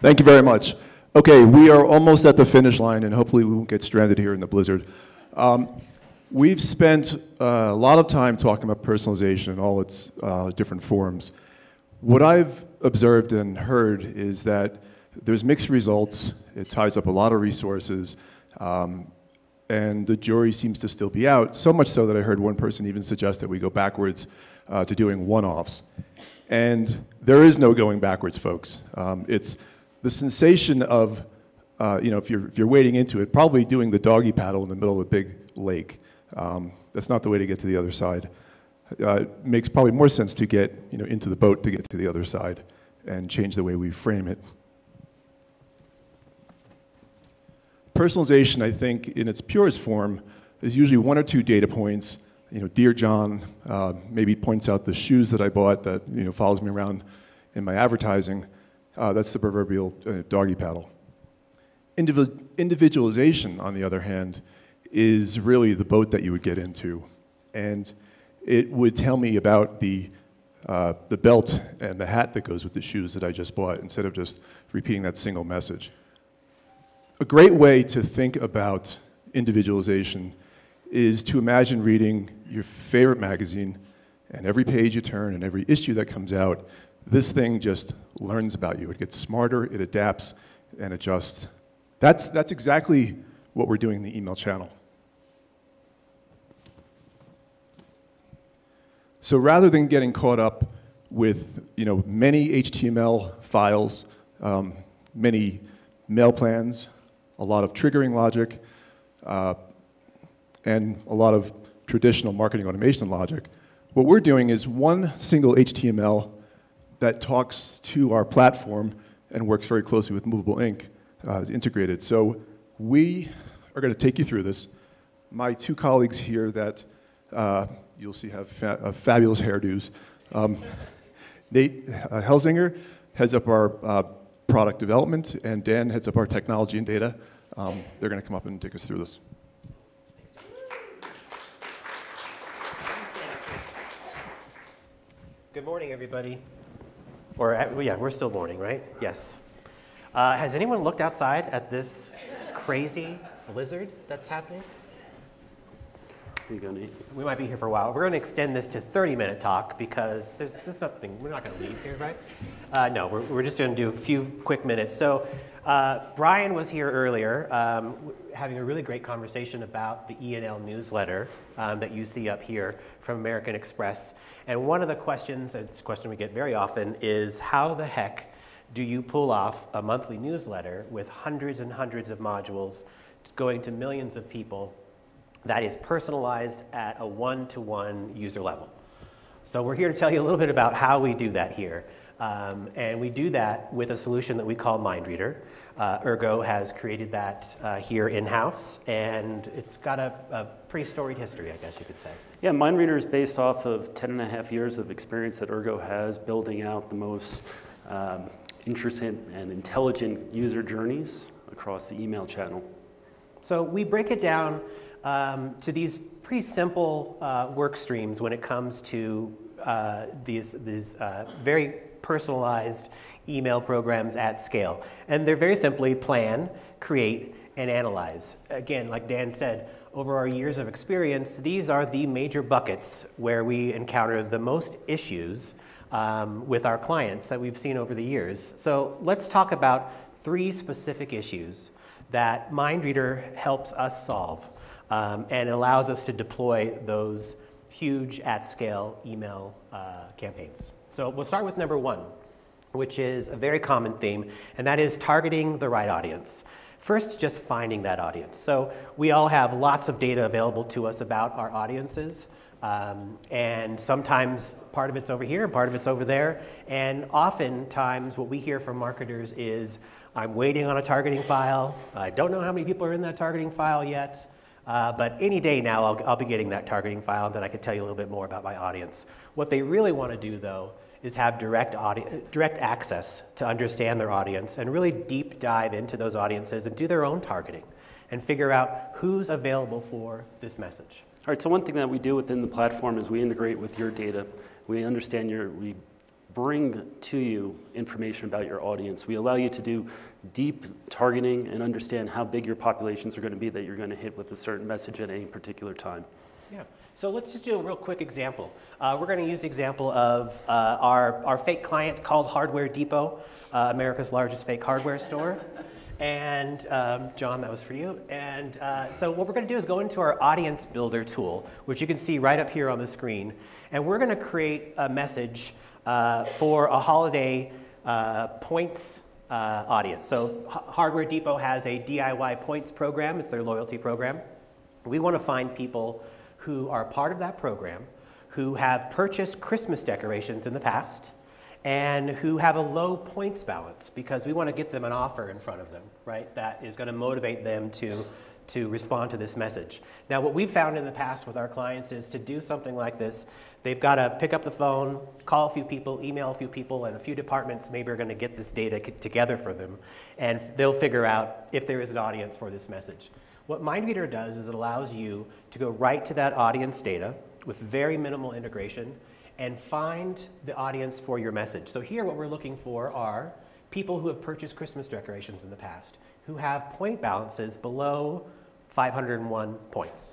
Thank you very much. Okay, we are almost at the finish line, and hopefully we won't get stranded here in the blizzard. We've spent a lot of time talking about personalization in all its different forms. What I've observed and heard is that there's mixed results. It ties up a lot of resources, and the jury seems to still be out, so much so that I heard one person even suggest that we go backwards to doing one-offs. And there is no going backwards, folks. It's the sensation of, if you're wading into it, probably doing the doggy paddle in the middle of a big lake. That's not the way to get to the other side. It makes probably more sense to get into the boat to get to the other side and change the way we frame it. Personalization, I think, in its purest form, is usually one or two data points. Dear John maybe points out the shoes that I bought that follows me around in my advertising. That's the proverbial doggy paddle. Individualization, on the other hand, is really the boat that you would get into. And it would tell me about the belt and the hat that goes with the shoes that I just bought, instead of just repeating that single message. A great way to think about individualization is to imagine reading your favorite magazine, and every page you turn and every issue that comes out, this thing just learns about you. It gets smarter, it adapts, and adjusts. That's exactly what we're doing in the email channel. So rather than getting caught up with many HTML files, many mail plans, a lot of triggering logic, and a lot of traditional marketing automation logic, what we're doing is one single HTML that talks to our platform and works very closely with Movable Ink is integrated. So we are going to take you through this. My two colleagues here that you'll see have fabulous hairdos. Nate Helsinger heads up our product development, and Dan heads up our technology and data. They're going to come up and take us through this. Good morning, everybody. Or, yeah, we're still morning, right? Yes. Has anyone looked outside at this crazy blizzard that's happening? We might be here for a while. We're going to extend this to 30-minute talk because there's nothing, we're not going to leave here, right? No, we're just going to do a few quick minutes. So Brian was here earlier having a really great conversation about the eNewsletter that you see up here from American Express. And one of the questions, it's a question we get very often, is how the heck do you pull off a monthly newsletter with hundreds and hundreds of modules going to millions of people that is personalized at a one-to-one user level? So we're here to tell you a little bit about how we do that here. And we do that with a solution that we call MindReader. ERGO has created that here in-house, and it's got a pretty storied history, I guess you could say. Yeah, MindReader is based off of 10.5 years of experience that ERGO has building out the most interesting and intelligent user journeys across the email channel. So we break it down to these pretty simple work streams when it comes to these very personalized email programs at scale. And they're very simply plan, create, and analyze. Again, like Dan said, over our years of experience, these are the major buckets where we encounter the most issues with our clients that we've seen over the years. So let's talk about 3 specific issues that MindReader helps us solve and allows us to deploy those huge at-scale email campaigns. So we'll start with number 1, which is a very common theme, and that is targeting the right audience. First, just finding that audience. So we all have lots of data available to us about our audiences, and sometimes part of it's over here and part of it's over there, and oftentimes what we hear from marketers is, I'm waiting on a targeting file, I don't know how many people are in that targeting file yet, but any day now I'll be getting that targeting file, and then I can tell you a little bit more about my audience. What they really want to do, though, is have direct access to understand their audience and really deep dive into those audiences and do their own targeting and figure out who's available for this message. All right, so one thing that we do within the platform is we integrate with your data. We understand we bring to you information about your audience. We allow you to do deep targeting and understand how big your populations are going to be that you're going to hit with a certain message at any particular time. Yeah. So let's just do a real quick example. We're going to use the example of our fake client called Hardware Depot, America's largest fake hardware store. And John, that was for you. And so what we're going to do is go into our Audience Builder tool, which you can see right up here on the screen. And we're going to create a message for a holiday points audience. So Hardware Depot has a DIY points program. It's their loyalty program. We want to find people who are part of that program, who have purchased Christmas decorations in the past, and who have a low points balance, because we want to get them an offer in front of them, right? That is going to motivate them to respond to this message. Now, what we've found in the past with our clients is to do something like this, they've got to pick up the phone, call a few people, email a few people, and a few departments maybe are going to get this data together for them, and they'll figure out if there is an audience for this message. What MindReader does is it allows you to go right to that audience data with very minimal integration and find the audience for your message. So here what we're looking for are people who have purchased Christmas decorations in the past, who have point balances below 501 points,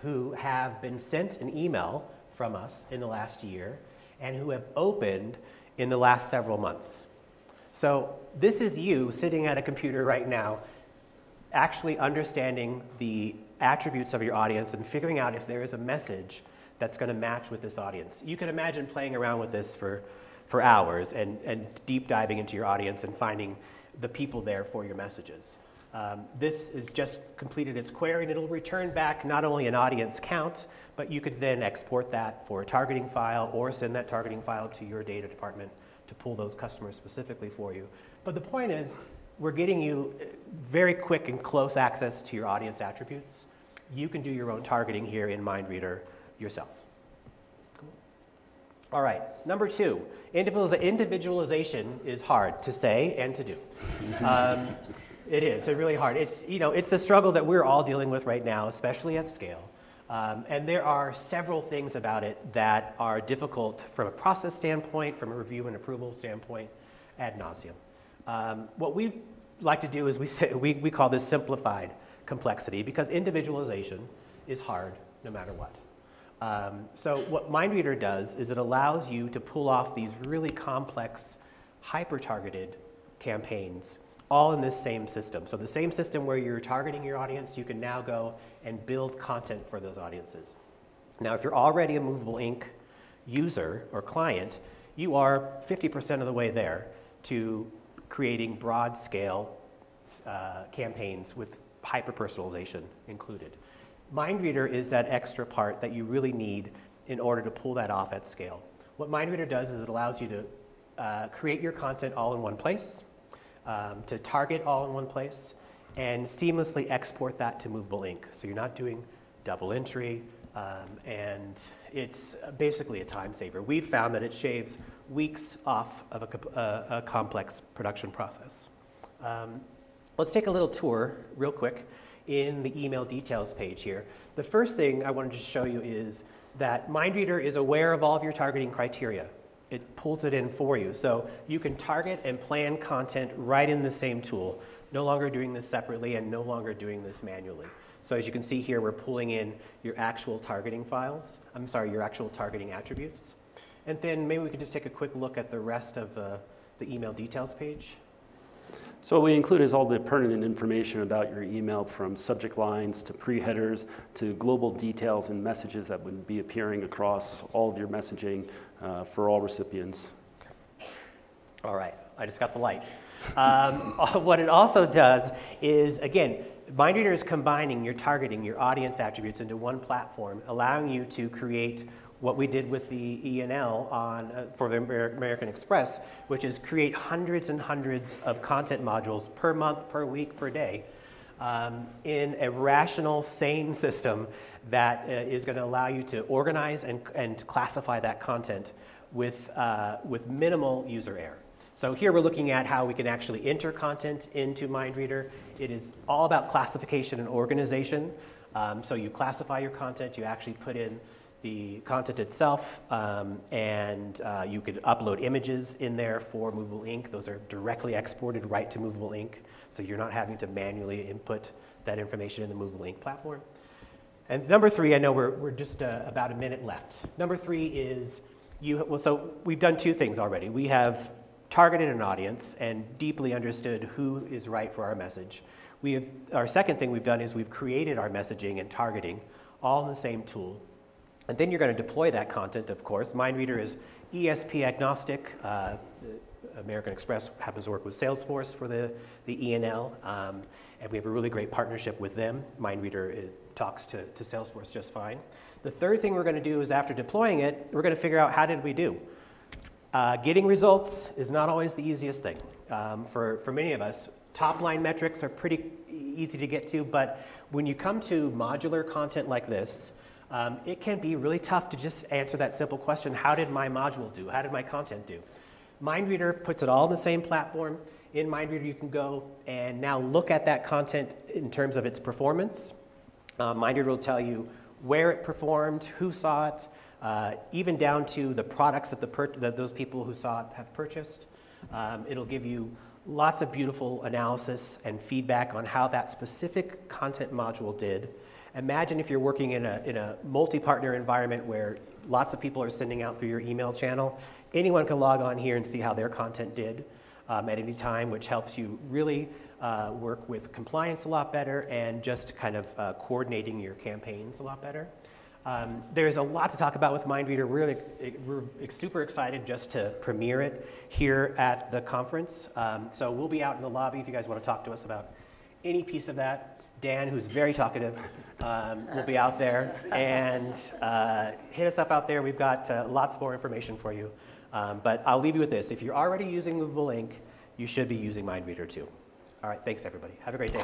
who have been sent an email from us in the last year, and who have opened in the last several months. So this is you sitting at a computer right now, actually understanding the attributes of your audience and figuring out if there is a message that's going to match with this audience. You can imagine playing around with this for hours and deep diving into your audience and finding the people there for your messages. This is just completed its query, and it'll return back not only an audience count, but you could then export that for a targeting file or send that targeting file to your data department to pull those customers specifically for you. But the point is, we're getting you very quick and close access to your audience attributes. You can do your own targeting here in MindReader yourself. Cool. All right, number 2, individualization is hard to say and to do. It is, it's really hard. It's, you know, it's the struggle that we're all dealing with right now, especially at scale. And there are several things about it that are difficult from a process standpoint, from a review and approval standpoint, ad nauseum. What we like to do is we call this simplified complexity, because individualization is hard no matter what. So what MindReader does is it allows you to pull off these really complex, hyper-targeted campaigns all in this same system. So the same system where you're targeting your audience, you can now go and build content for those audiences. Now, if you're already a Movable Ink user or client, you are 50% of the way there to creating broad-scale campaigns with hyper-personalization included. MindReader is that extra part that you really need in order to pull that off at scale. What MindReader does is it allows you to create your content all in one place, to target all in one place, and seamlessly export that to Movable Ink. So you're not doing double entry, and it's basically a time saver. We've found that it shaves weeks off of a complex production process. Let's take a little tour real quick in the email details page here. The first thing I wanted to show you is that MindReader is aware of all of your targeting criteria. It pulls it in for you. So you can target and plan content right in the same tool, no longer doing this separately and no longer doing this manually. So as you can see here, we're pulling in your actual targeting files. I'm sorry, your actual targeting attributes. And then maybe we could just take a quick look at the rest of the email details page. So what we include is all the pertinent information about your email, from subject lines to pre-headers to global details and messages that would be appearing across all of your messaging for all recipients. Okay. All right, I just got the light. What it also does is, again, MindReader is combining your targeting, your audience attributes into one platform, allowing you to create what we did with the ENL for the American Express, which is create hundreds and hundreds of content modules per month, per week, per day, in a rational, sane system that is going to allow you to organize and classify that content with minimal user error. So here we're looking at how we can actually enter content into MindReader. It is all about classification and organization. So you classify your content, you actually put in the content itself, and you could upload images in there for Movable Ink. Those are directly exported right to Movable Ink, so you're not having to manually input that information in the Movable Ink platform. And number 3, I know we're just about a minute left. Number 3 is, so we've done 2 things already. We have targeted an audience and deeply understood who is right for our message. Our second thing we've done is we've created our messaging and targeting all in the same tool. And then you're going to deploy that content, of course. MindReader is ESP agnostic. American Express happens to work with Salesforce for the ENL, and we have a really great partnership with them. MindReader talks to Salesforce just fine. The third thing we're going to do is, after deploying it, we're going to figure out how did we do. Getting results is not always the easiest thing. For many of us, top-line metrics are pretty easy to get to, but when you come to modular content like this, it can be really tough to just answer that simple question, how did my module do? How did my content do? MindReader puts it all in the same platform. In MindReader, you can go and now look at that content in terms of its performance. MindReader will tell you where it performed, who saw it, even down to the products that those people who saw it have purchased. It'll give you lots of beautiful analysis and feedback on how that specific content module did. Imagine if you're working in a multi-partner environment where lots of people are sending out through your email channel. Anyone can log on here and see how their content did at any time, which helps you really work with compliance a lot better and just kind of coordinating your campaigns a lot better. There's a lot to talk about with MindReader. We're super excited just to premiere it here at the conference. So we'll be out in the lobby if you guys want to talk to us about any piece of that. Dan, who's very talkative, will be out there, and hit us up out there. We've got lots more information for you. But I'll leave you with this. If you're already using Movable Ink, you should be using MindReader too. All right, thanks everybody. Have a great day.